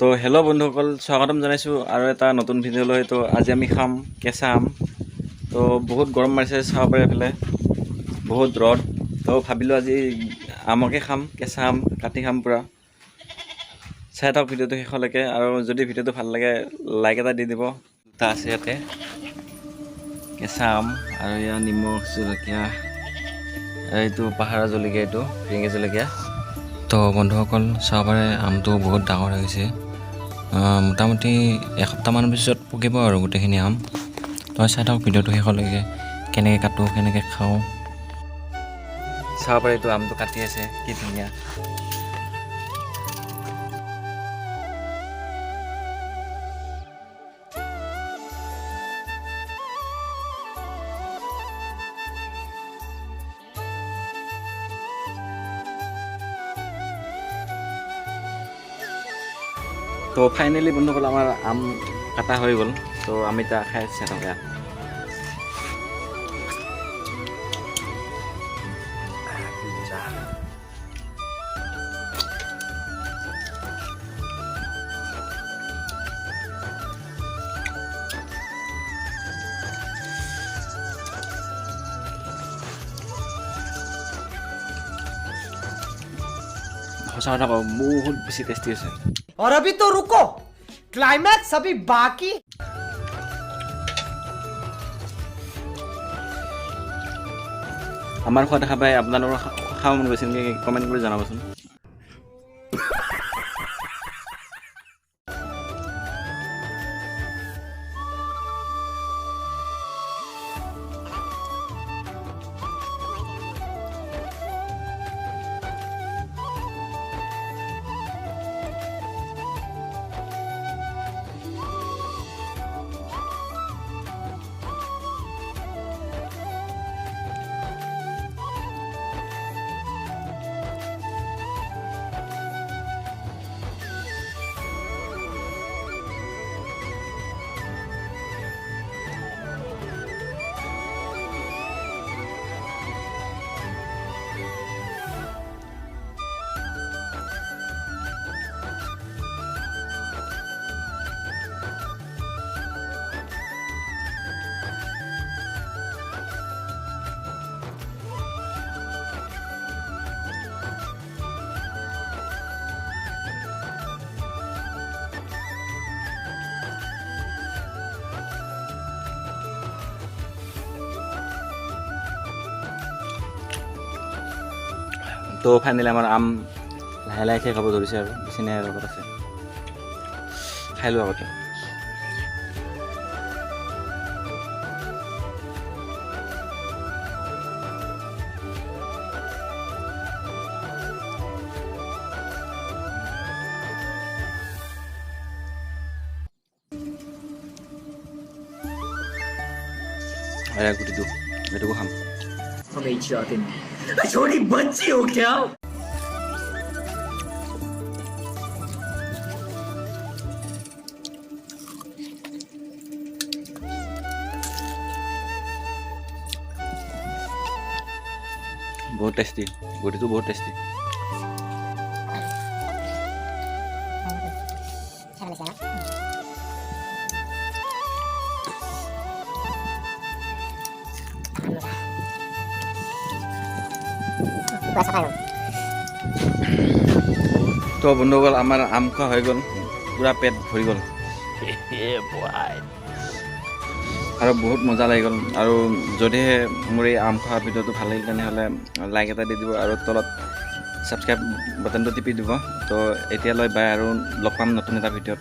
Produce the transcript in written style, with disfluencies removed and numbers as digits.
তো হেল্ল' বন্ধুসকল, স্বাগতম জনাইছোঁ আৰু এটা নতুন ভিডিঅ'লৈ। তো আজি আমি খাম কেঁচা আম। তো বহুত গৰম মাৰিছে, চাব পাৰে এইফালে বহুত ৰ'দ। তো ভাবিলোঁ আজি আমকে খাম, কেঁচা আম কাটি খাম পূৰা। চাই থাকক ভিডিঅ'টো শেষলৈকে, আৰু যদি ভিডিঅ'টো ভাল লাগে লাইক এটা দি দিব। দুটা আছে ইয়াতে কেঁচা আম, আৰু ইয়াৰ নিমখ জলকীয়া, এইটো পাহাৰৰ জলকীয়া, এইটো ফিৰিঙি জলকীয়া। তো বন্ধুসকল চাব পাৰে আমটো বহুত ডাঙৰ হৈ গৈছে। মোটামুটি এসপ্তাহমানৰ পিছত পকিব আৰু গোটেইখিনি আম। তই চাই থাকক ভিডিঅ'টো শেষলৈকে, কেনেকৈ কাটোঁ কেনেকৈ খাওঁ। চাব পাৰে এইটো আমটো কাটি আছে, কি ধুনীয়া। তো ফাইনেলি বন্ধুসকল আমাৰ আম কাটা হৈ গ'ল। তো আমি এতিয়া খাই চাই থাকোঁ ইয়াত। সঁচা কথা কওঁ, বহুত বেছি টেষ্টি হৈছে। और अभी तो रुको, क्लाइमैक्स अभी बाकी। আমাৰ খোৱা দেখা পাই আপোনালোকৰ খাব মন গৈছে নেকি? কমেণ্ট কৰি জনাবচোন। তো ফাইনেলি আমাৰ আম লাহে লাহে শেষ হ'ব ধৰিছে, আৰু বেছি নাই লগত আছে। খাই লোৱা আগতে। গুটিটো এইটোকো খাম। छोटी बच्ची हो क्या? বহুত টেষ্টি, গুটিটো বহুত টেষ্টি। তো বন্ধুসকল আমাৰ আম খোৱা হৈ গ'ল, পূৰা পেট ভৰি গ'ল আৰু বহুত মজা লাগি গ'ল। আৰু যদিহে মোৰ এই আম খোৱা ভিডিঅ'টো ভাল লাগিল তেনেহ'লে লাইক এটা দি দিব, আৰু তলত ছাবস্ক্ৰাইব বাটনটো টিপি দিব। তো এতিয়ালৈ বাই, আৰু লগ পাম নতুন এটা ভিডিঅ'ত।